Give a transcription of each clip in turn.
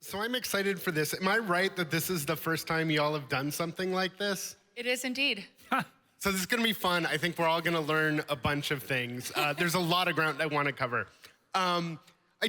So I'm excited for this. Am I right that this is the first time y'all have done something like this? It is indeed. So this is gonna be fun. I think we're all gonna learn a bunch of things. There's a lot of ground I wanna cover. I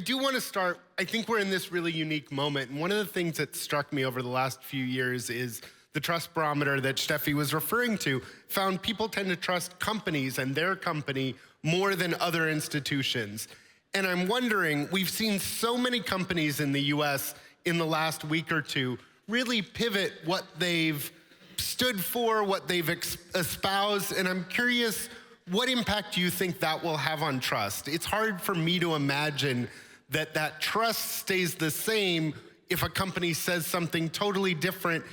do wanna start, I think we're in this really unique moment. And one of the things that struck me over the last few years is the trust barometer that Steffi was referring to found people tend to trust companies and their company more than other institutions. And I'm wondering, we've seen so many companies in the US in the last week or two really pivot what they've stood for, what they've espoused, and I'm curious, what impact do you think that will have on trust? It's hard for me to imagine that that trust stays the same if a company says something totally different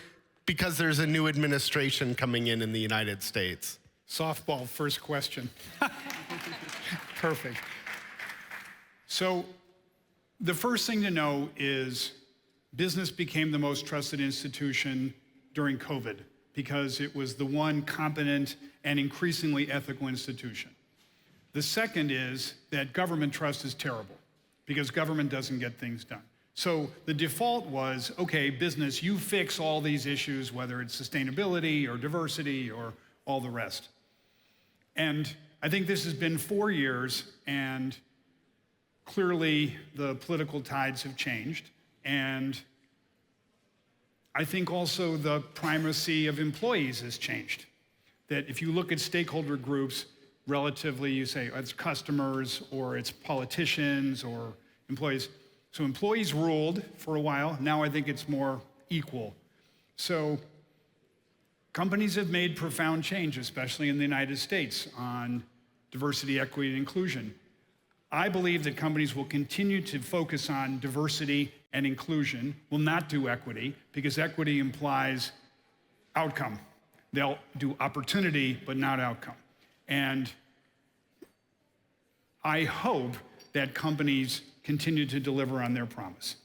because there's a new administration coming in the United States. Softball, first question. Perfect. So the first thing to know is business became the most trusted institution during COVID because it was the one competent and increasingly ethical institution. The second is that government trust is terrible because government doesn't get things done. So the default was, okay, business, you fix all these issues, whether it's sustainability or diversity or all the rest. And I think this has been 4 years, and clearly the political tides have changed. And I think also the primacy of employees has changed. That if you look at stakeholder groups, relatively you say it's customers or it's politicians or employees. So employees ruled for a while. Now I think it's more equal. So companies have made profound change, especially in the United States, on diversity, equity, and inclusion. I believe that companies will continue to focus on diversity and inclusion, will not do equity, because equity implies outcome. They'll do opportunity, but not outcome. And I hope that companies continue to deliver on their promise,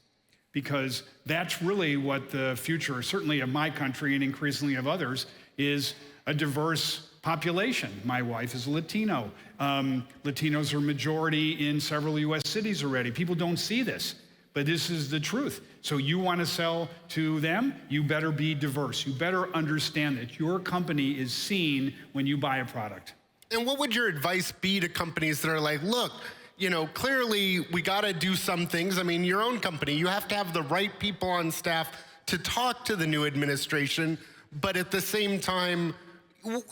because that's really what the future, certainly of my country and increasingly of others, is a diverse population. My wife is Latino. Latinos are majority in several US cities already. People don't see this, but this is the truth. So you want to sell to them, you better be diverse. You better understand that your company is seen when you buy a product. And what would your advice be to companies that are like, look, you know, clearly we got to do some things. I mean, your own company, you have to have the right people on staff to talk to the new administration, but at the same time,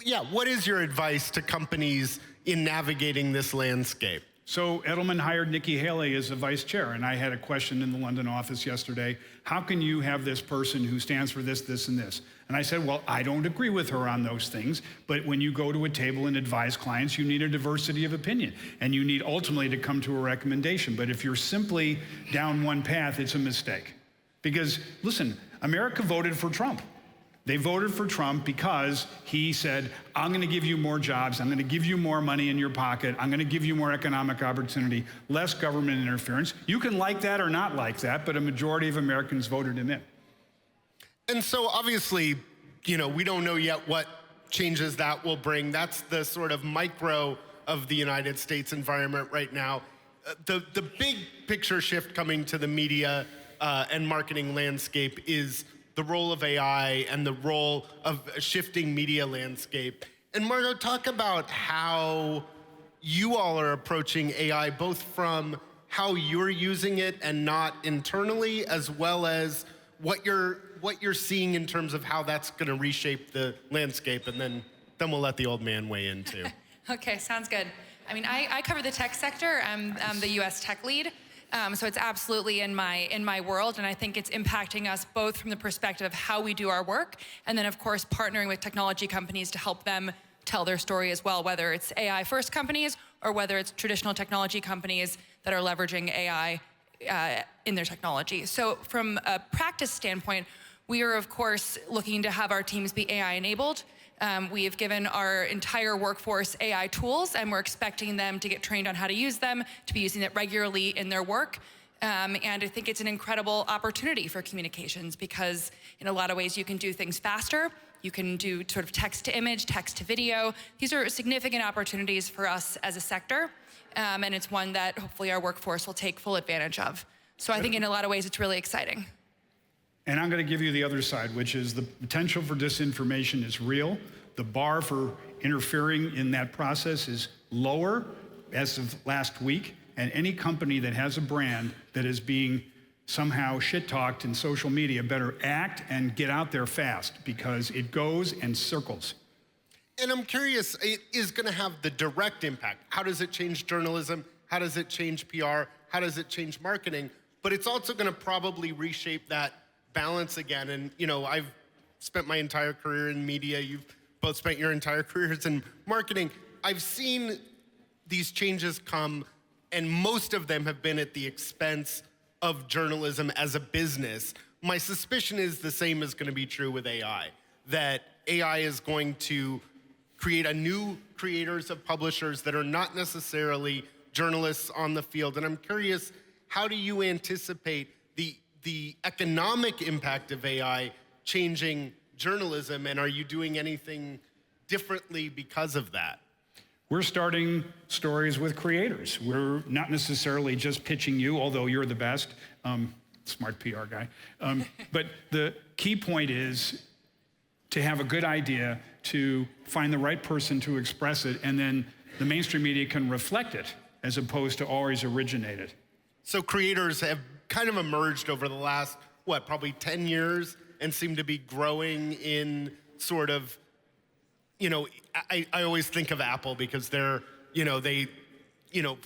yeah, what is your advice to companies in navigating this landscape? So Edelman hired Nikki Haley as the vice chair, and I had a question in the London office yesterday. How can you have this person who stands for this, this, and this? And I said, well, I don't agree with her on those things, but when you go to a table and advise clients, you need a diversity of opinion, and you need ultimately to come to a recommendation. But if you're simply down one path, it's a mistake. Because, listen, America voted for Trump. They voted for Trump because he said, I'm going to give you more jobs, I'm going to give you more money in your pocket, I'm going to give you more economic opportunity, less government interference. You can like that or not like that, but a majority of Americans voted him in. And so obviously, you know, we don't know yet what changes that will bring. That's the sort of micro of the United States environment right now. The big picture shift coming to the media and marketing landscape is the role of AI and the role of a shifting media landscape. And Margot, talk about how you all are approaching AI, both from how you're using it and not internally, as well as what you're seeing in terms of how that's gonna reshape the landscape, and then we'll let the old man weigh in too. Okay, sounds good. I mean, I cover the tech sector. I'm the US tech lead. So it's absolutely in my world, and I think it's impacting us both from the perspective of how we do our work, and then of course partnering with technology companies to help them tell their story as well, whether it's AI first companies or whether it's traditional technology companies that are leveraging AI in their technology. So from a practice standpoint, we are of course looking to have our teams be AI enabled. We have given our entire workforce AI tools, and we're expecting them to get trained on how to use them, to be using it regularly in their work. And I think it's an incredible opportunity for communications because in a lot of ways you can do things faster. You can do sort of text to image, text to video. These are significant opportunities for us as a sector. And it's one that hopefully our workforce will take full advantage of. So I think in a lot of ways it's really exciting. And I'm going to give you the other side, which is the potential for disinformation is real. The bar for interfering in that process is lower as of last week. And any company that has a brand that is being somehow shit-talked in social media better act and get out there fast, because it goes and circles. And I'm curious, it is going to have the direct impact. How does it change journalism? How does it change PR? How does it change marketing? But it's also going to probably reshape that balance again. And, you know, I've spent my entire career in media. You've both spent your entire careers in marketing. I've seen these changes come, and most of them have been at the expense of journalism as a business. My suspicion is the same is going to be true with AI, that AI is going to create a new creators of publishers that are not necessarily journalists on the field. And I'm curious, how do you anticipate the economic impact of AI changing journalism, and are you doing anything differently because of that? We're starting stories with creators. We're not necessarily just pitching you, although you're the best, smart PR guy. But the key point is to have a good idea, to find the right person to express it, and then the mainstream media can reflect it as opposed to always originate it. So creators have kind of emerged over the last, probably 10 years and seem to be growing in sort of, you know, I always think of Apple because they're,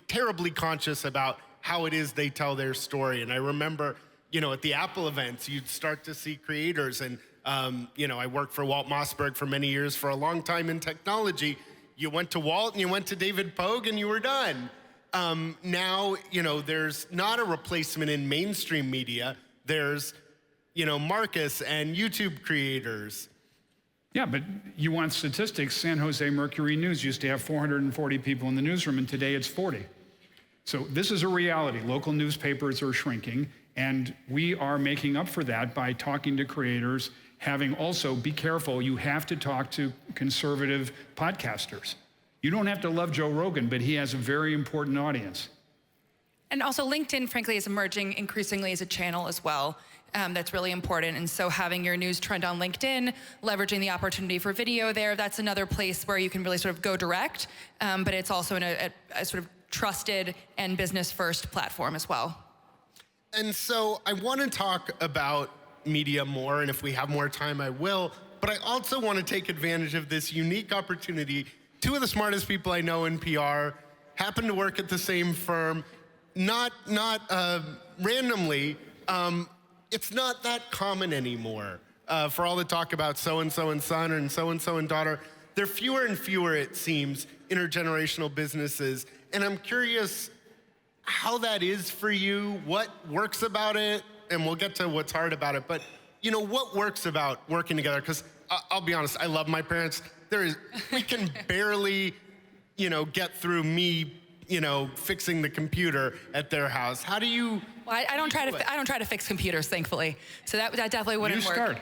terribly conscious about how it is they tell their story. And I remember, at the Apple events, you'd start to see creators. And, I worked for Walt Mossberg for many years, for a long time in technology. You went to Walt and you went to David Pogue and you were done. Now, there's not a replacement in mainstream media. There's, Marcus and YouTube creators. Yeah, but you want statistics. San Jose Mercury News used to have 440 people in the newsroom, and today it's 40. So this is a reality. Local newspapers are shrinking, and we are making up for that by talking to creators, having also, be careful, you have to talk to conservative podcasters. You don't have to love Joe Rogan, but he has a very important audience. And also LinkedIn, frankly, is emerging increasingly as a channel as well. That's really important. And so having your news trend on LinkedIn, leveraging the opportunity for video there, that's another place where you can really sort of go direct, but it's also in a sort of trusted and business-first platform as well. And so I want to talk about media more, and if we have more time, I will. But I also want to take advantage of this unique opportunity. Two of the smartest people I know in PR happen to work at the same firm, not randomly. It's not that common anymore for all the talk about so-and-so and son and so-and-so and daughter. There are fewer and fewer, it seems, intergenerational businesses. And I'm curious how that is for you, what works about it, and we'll get to what's hard about it. But, what works about working together? Because I'll be honest, I love my parents. We can barely, get through me, fixing the computer at their house. How do you? Well, I don't try to fix computers, thankfully. So that definitely wouldn't work. Start.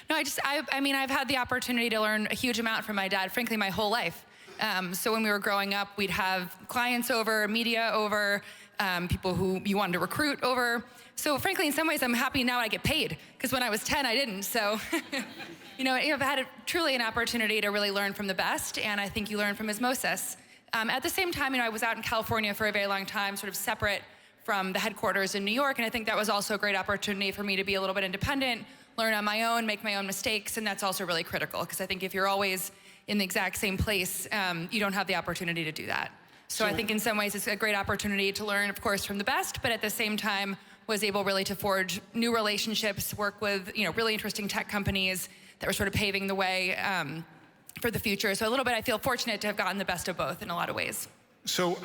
No, I've had the opportunity to learn a huge amount from my dad, frankly, my whole life. So when we were growing up, we'd have clients over, media over, people who you wanted to recruit over. So frankly, in some ways, I'm happy now I get paid, because when I was 10, I didn't. So, I've had truly an opportunity to really learn from the best, and I think you learn from osmosis. At the same time, I was out in California for a very long time, sort of separate from the headquarters in New York, and I think that was also a great opportunity for me to be a little bit independent, learn on my own, make my own mistakes, and that's also really critical, because I think if you're always in the exact same place, you don't have the opportunity to do that. So I think in some ways it's a great opportunity to learn, of course, from the best, but at the same time was able really to forge new relationships, work with really interesting tech companies that were sort of paving the way for the future. So a little bit, I feel fortunate to have gotten the best of both in a lot of ways. So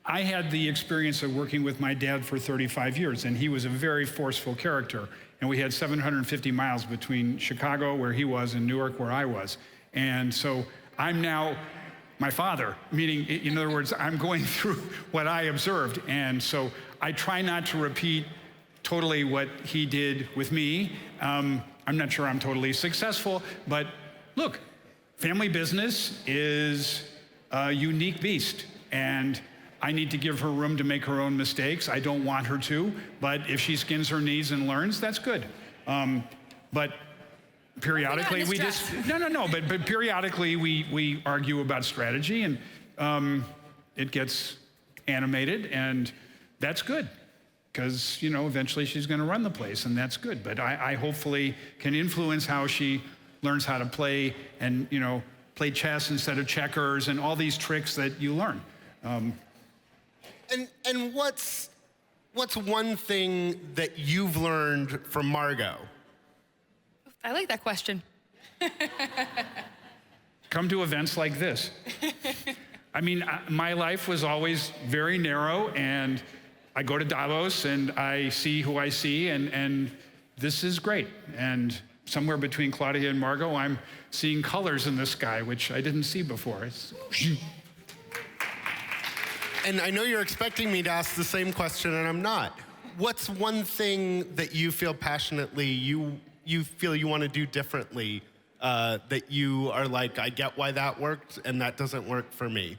I had the experience of working with my dad for 35 years, and he was a very forceful character. And we had 750 miles between Chicago, where he was, and Newark, where I was. And so I'm now my father, meaning, in other words, I'm going through what I observed. And so I try not to repeat totally what he did with me. I'm not sure I'm totally successful, but look, family business is a unique beast, and I need to give her room to make her own mistakes. I don't want her to, but if she skins her knees and learns, that's good. But periodically we just, but periodically we argue about strategy, and it gets animated, and that's good. Because, eventually she's going to run the place, and that's good. But I hopefully can influence how she learns how to play and, play chess instead of checkers and all these tricks that you learn. And what's one thing that you've learned from Margot? I like that question. Come to events like this. I mean, my life was always very narrow, and I go to Davos and I see who I see, and this is great. And somewhere between Claudia and Margot, I'm seeing colors in the sky, which I didn't see before. And I know you're expecting me to ask the same question, and I'm not. What's one thing that you feel passionately you feel you want to do differently, that you are like, I get why that worked and that doesn't work for me?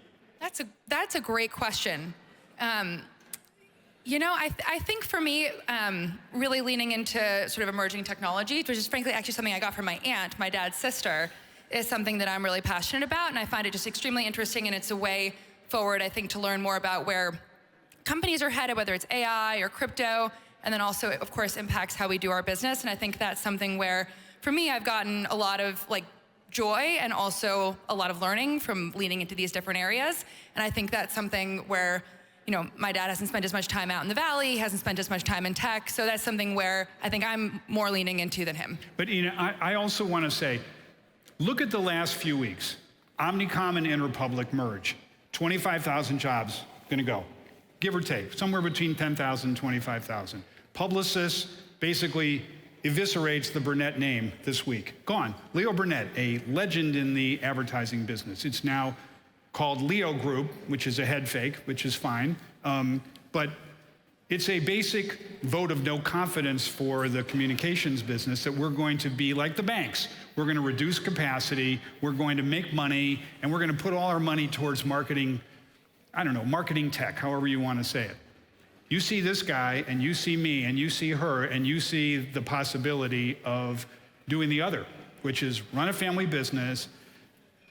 That's a great question. I think for me, really leaning into sort of emerging technology, which is frankly actually something I got from my aunt, my dad's sister, is something that I'm really passionate about, and I find it just extremely interesting, and it's a way forward, I think, to learn more about where companies are headed, whether it's AI or crypto, and then also, of course, impacts how we do our business. And I think that's something where, for me, I've gotten a lot of joy and also a lot of learning from leaning into these different areas. And I think that's something where, my dad hasn't spent as much time out in the Valley, hasn't spent as much time in tech, so that's something where I think I'm more leaning into than him. But I also want to say, look at the last few weeks. Omnicom and Interpublic merge. 25,000 jobs going to go, give or take, somewhere between 10,000 and 25,000. Publicis basically eviscerates the Burnett name this week. Gone. Leo Burnett, a legend in the advertising business. It's now called Leo Group, which is a head fake, which is fine. But it's a basic vote of no confidence for the communications business that we're going to be like the banks. We're going to reduce capacity, we're going to make money, and we're going to put all our money towards marketing, marketing tech, however you want to say it. You see this guy, and you see me, and you see her, and you see the possibility of doing the other, which is run a family business,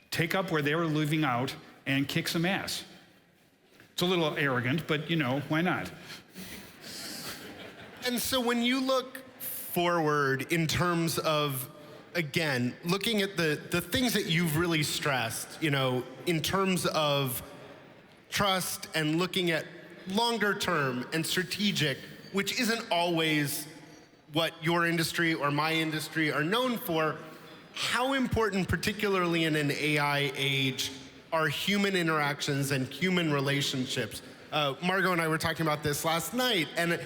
take up where they were leaving out, and kick some ass. It's a little arrogant, but why not? And so when you look forward in terms of, again, looking at the things that you've really stressed, in terms of trust and looking at longer term and strategic, which isn't always what your industry or my industry are known for, how important, particularly in an AI age, are human interactions and human relationships? Margot and I were talking about this last night, and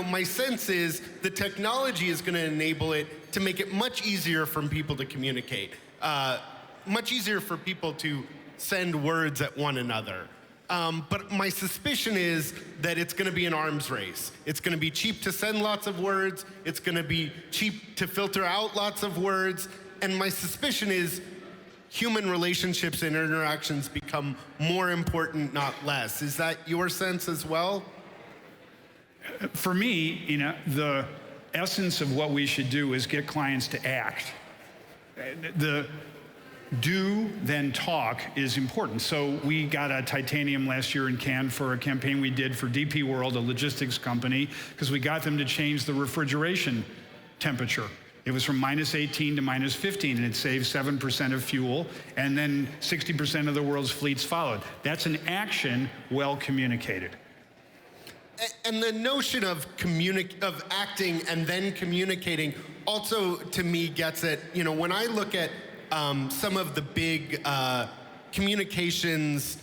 my sense is the technology is going to enable it to make it much easier for people to communicate, much easier for people to send words at one another. But my suspicion is that it's going to be an arms race. It's going to be cheap to send lots of words. It's going to be cheap to filter out lots of words. And my suspicion is human relationships and interactions become more important, not less. Is that your sense as well? For me, the essence of what we should do is get clients to act. The do, then talk is important. So we got a titanium last year in Cannes for a campaign we did for DP World, a logistics company, because we got them to change the refrigeration temperature. It was from -18 to -15, and it saved 7% of fuel, and then 60% of the world's fleets followed. That's an action well communicated. And the notion of acting and then communicating also, to me, gets at, when I look at some of the big communications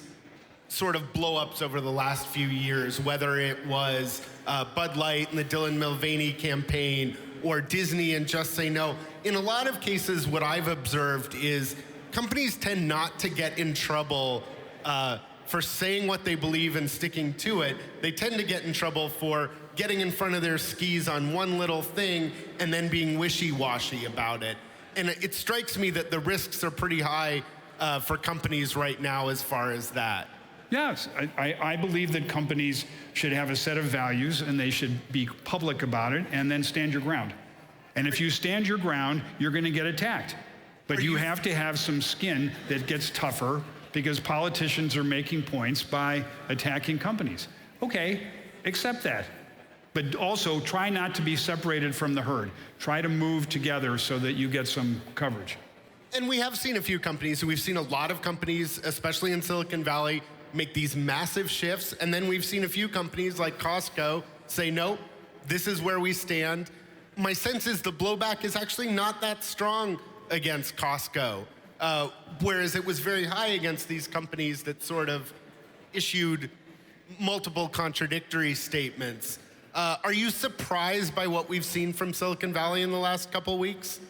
sort of blow-ups over the last few years, whether it was Bud Light and the Dylan Mulvaney campaign, or Disney and Just Say No. In a lot of cases, what I've observed is companies tend not to get in trouble for saying what they believe and sticking to it. They tend to get in trouble for getting in front of their skis on one little thing and then being wishy-washy about it. And it strikes me that the risks are pretty high for companies right now as far as that. Yes, I believe that companies should have a set of values, and they should be public about it, and then stand your ground. And if you stand your ground, you're going to get attacked. But you have to have some skin that gets tougher because politicians are making points by attacking companies. Okay, accept that. But also try not to be separated from the herd. Try to move together so that you get some coverage. And we have seen a few companies, we've seen a lot of companies, especially in Silicon Valley, make these massive shifts. And then we've seen a few companies like Costco say, no, this is where we stand. My sense is the blowback is actually not that strong against Costco, whereas it was very high against these companies that sort of issued multiple contradictory statements. Are you surprised by what we've seen from Silicon Valley in the last couple weeks?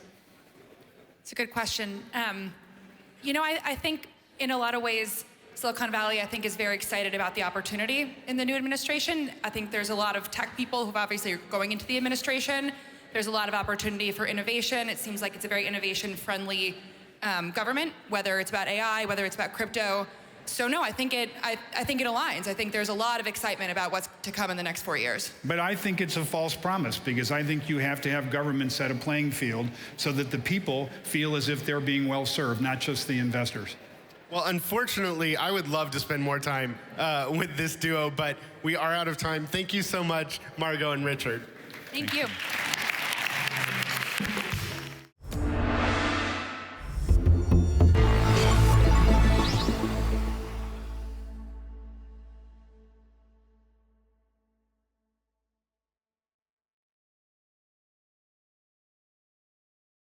It's a good question. I think in a lot of ways, Silicon Valley, I think, is very excited about the opportunity in the new administration. I think there's a lot of tech people who obviously are going into the administration. There's a lot of opportunity for innovation. It seems like it's a very innovation-friendly government, whether it's about AI, whether it's about crypto. So no, I think it aligns. I think there's a lot of excitement about what's to come in the next 4 years. But I think it's a false promise because I think you have to have government set a playing field so that the people feel as if they're being well served, not just the investors. Well, unfortunately, I would love to spend more time with this duo, but we are out of time. Thank you so much, Margot and Richard. Thank you.